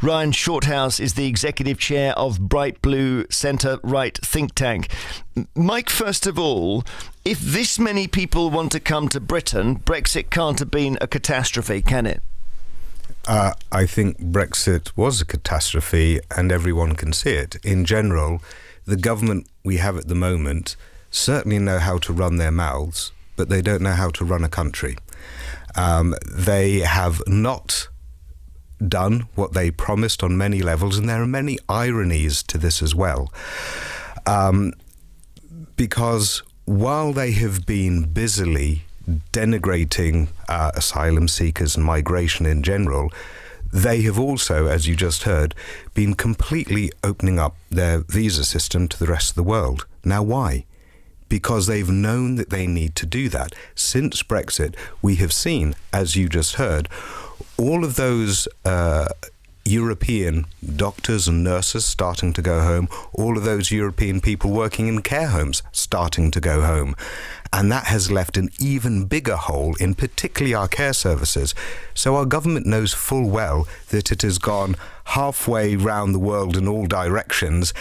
Ryan Shorthouse is the executive chair of Bright Blue centre-right think tank. Mike, first of all, if this many people want to come to Britain, Brexit can't have been a catastrophe, can it? I think Brexit was a catastrophe, and everyone can see it. In general, the government we have at the moment certainly know how to run their mouths, but they don't know how to run a country. They have not done what they promised on many levels, and there are many ironies to this as well. Because while they have been busily denigrating asylum seekers and migration in general, they have also, as you just heard, been completely opening up their visa system to the rest of the world. Now, why? Because they've known that they need to do that. Since Brexit, we have seen, as you just heard, all of those European doctors and nurses starting to go home, all of those European people working in care homes starting to go home. And that has left an even bigger hole in particularly our care services. So our government knows full well that it has gone halfway round the world in all directions,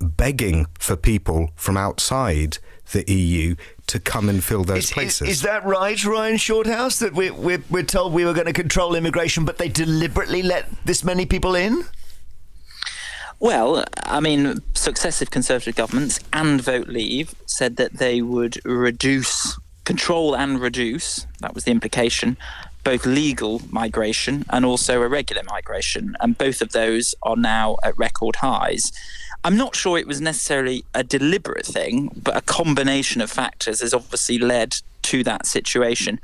begging for people from outside the EU to come and fill those places. Is that right, Ryan Shorthouse, that we're told we were going to control immigration, but they deliberately let this many people in? Well, I mean, successive Conservative governments and Vote Leave said that they would control and reduce, that was the implication, both legal migration and also irregular migration. And both of those are now at record highs. I'm not sure it was necessarily a deliberate thing, but a combination of factors has obviously led to that situation.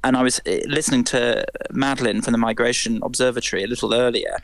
And I was listening to Madeline from the Migration Observatory a little earlier.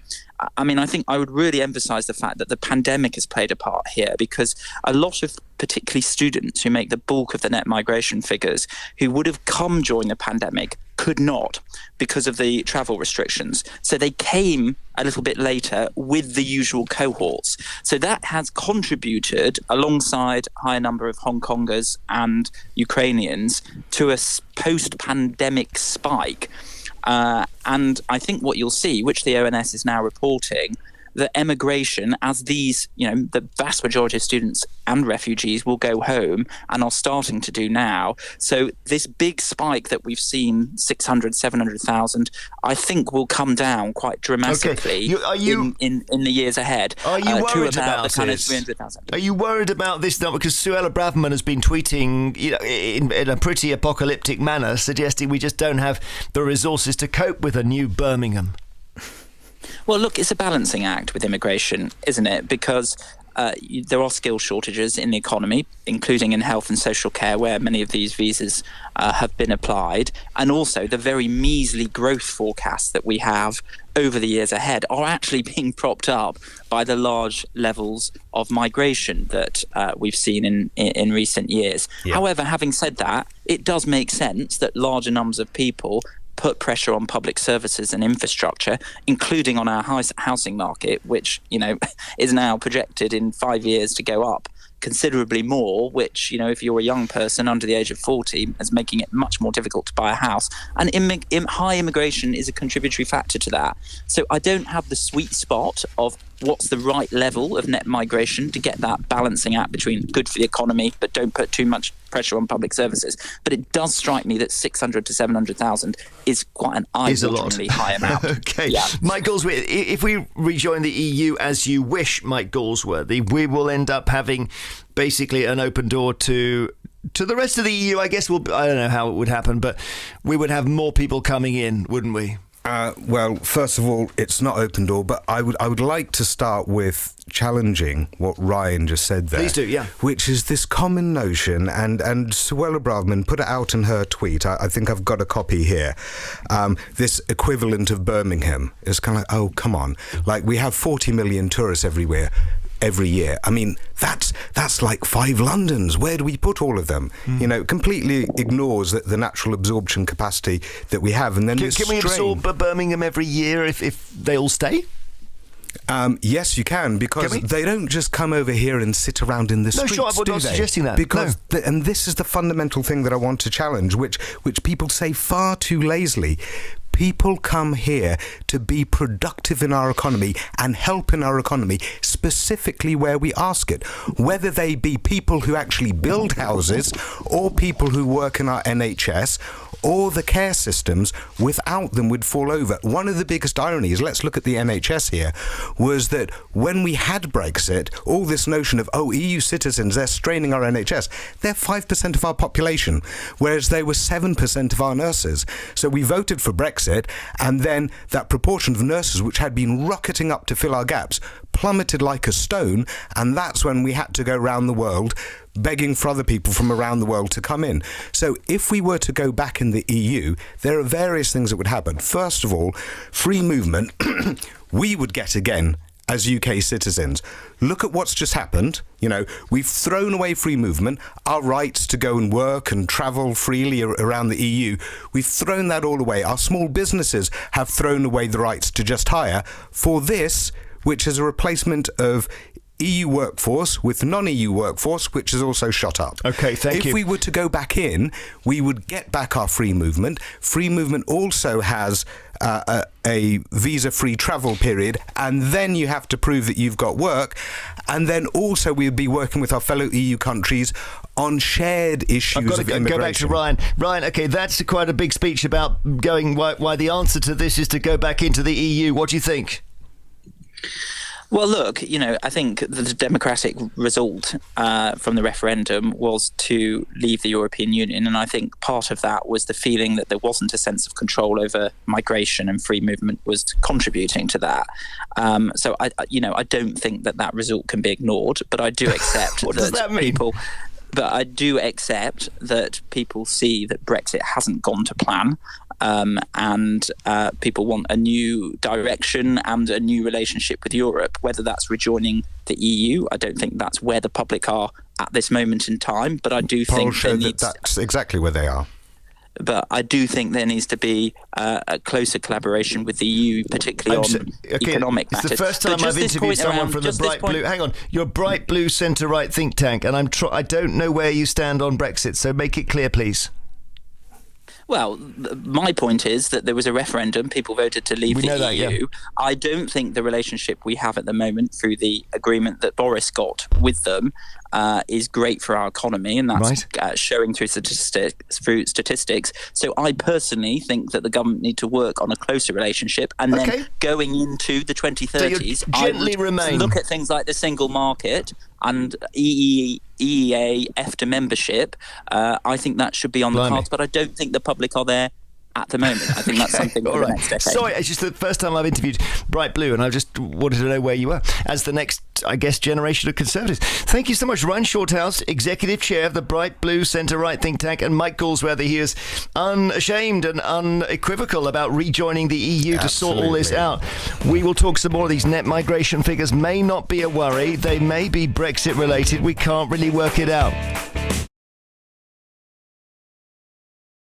I mean, I think I would really emphasise the fact that the pandemic has played a part here, because a lot of particularly students who make the bulk of the net migration figures, who would have come during the pandemic, could not because of the travel restrictions. So they came a little bit later with the usual cohorts. So that has contributed, alongside a higher number of Hong Kongers and Ukrainians, to a post-pandemic spike. And I think what you'll see, which the ONS is now reporting, that emigration, as these, the vast majority of students and refugees will go home and are starting to do now. So this big spike that we've seen, 600, 700,000, I think will come down quite dramatically in the years ahead. Are you worried to about about the kind of this? 300,000. Are you worried about this number? Because Suella Braverman has been tweeting in a pretty apocalyptic manner, suggesting we just don't have the resources to cope with a new Birmingham. Well, look, it's a balancing act with immigration, isn't it? Because there are skill shortages in the economy, including in health and social care, where many of these visas have been applied. And also the very measly growth forecasts that we have over the years ahead are actually being propped up by the large levels of migration that we've seen in recent years. Yeah. However, having said that, it does make sense that larger numbers of people put pressure on public services and infrastructure, including on our housing market, which, is now projected in 5 years to go up considerably more, which, if you're a young person under the age of 40, is making it much more difficult to buy a house. And high immigration is a contributory factor to that. So I don't have the sweet spot of what's the right level of net migration to get that balancing act between good for the economy, but don't put too much pressure on public services. But it does strike me that 600 to 700,000 is quite an eye-wateringly high amount. Okay. Yeah. Mike Galsworthy, if we rejoin the EU as you wish, Mike Galsworthy, we will end up having basically an open door to the rest of the EU. I guess I don't know how it would happen, but we would have more people coming in, wouldn't we? Well, first of all, it's not open door, but I would like to start with challenging what Ryan just said there. Please do, yeah. Which is this common notion, and Suella Braverman put it out in her tweet. I think I've got a copy here. This equivalent of Birmingham is kind of like, oh, come on. Like, we have 40 million tourists every year. I mean, that's like 5 Londons. Where do we put all of them? Completely ignores the natural absorption capacity that we have. And then can we absorb Birmingham every year if they all stay? Yes, you can, because they don't just come over here and sit around in the streets, I'm not suggesting that. Because and this is the fundamental thing that I want to challenge, which people say far too lazily. People come here to be productive in our economy and help in our economy, specifically where we ask it. Whether they be people who actually build houses or people who work in our NHS or the care systems, without them would fall over. One of the biggest ironies, let's look at the NHS here, was that when we had Brexit, all this notion of, EU citizens, they're straining our NHS. They're 5% of our population, whereas they were 7% of our nurses. So we voted for Brexit, and then that proportion of nurses, which had been rocketing up to fill our gaps, plummeted like a stone, and that's when we had to go around the world begging for other people from around the world to come in. So if we were to go back in the EU, there are various things that would happen. First of all, free movement we would get again as UK citizens. Look at what's just happened. We've thrown away free movement, our rights to go and work and travel freely around the EU. We've thrown that all away. Our small businesses have thrown away the rights to just hire for this, which is a replacement of EU workforce with non-EU workforce, which is also shot up. Okay, thank you. If we were to go back in, we would get back our free movement. Free movement also has a visa-free travel period, and then you have to prove that you've got work. And then also we'd be working with our fellow EU countries on shared issues I've got of to immigration. go back to Ryan. Ryan, okay, that's quite a big speech about why the answer to this is to go back into the EU. What do you think? Well, look, I think the democratic result from the referendum was to leave the European Union, and I think part of that was the feeling that there wasn't a sense of control over migration, and free movement was contributing to that. So I don't think that result can be ignored, but I do accept What does that mean? But I do accept that people see that Brexit hasn't gone to plan, and people want a new direction and a new relationship with Europe, whether that's rejoining the EU. I don't think that's where the public are at this moment in time, but I do think that's exactly where they are. But I do think there needs to be a closer collaboration with the EU, particularly on economic matters. It's the first time I've interviewed someone from the Bright Blue. Hang on, your Bright Blue centre-right think tank, and I don't know where you stand on Brexit. So make it clear, please. Well, my point is that there was a referendum. People voted to leave the EU. That, yeah. I don't think the relationship we have at the moment through the agreement that Boris got with them is great for our economy, and that's showing through statistics. So I personally think that the government need to work on a closer relationship, and then going into the 2030s, I would look at things like the single market and EEA EFTA membership. I think that should be on the cards, but I don't think the public are there at the moment. I think that's something for the next decade. Sorry, it's just the first time I've interviewed Bright Blue, and I just wanted to know where you were as the next, I guess, generation of Conservatives. Thank you so much, Ryan Shorthouse, Executive Chair of the Bright Blue Centre-Right think tank, and Mike Galsworthy. He is unashamed and unequivocal about rejoining the EU to sort all this out. We will talk some more of these net migration figures. May not be a worry. They may be Brexit related. We can't really work it out.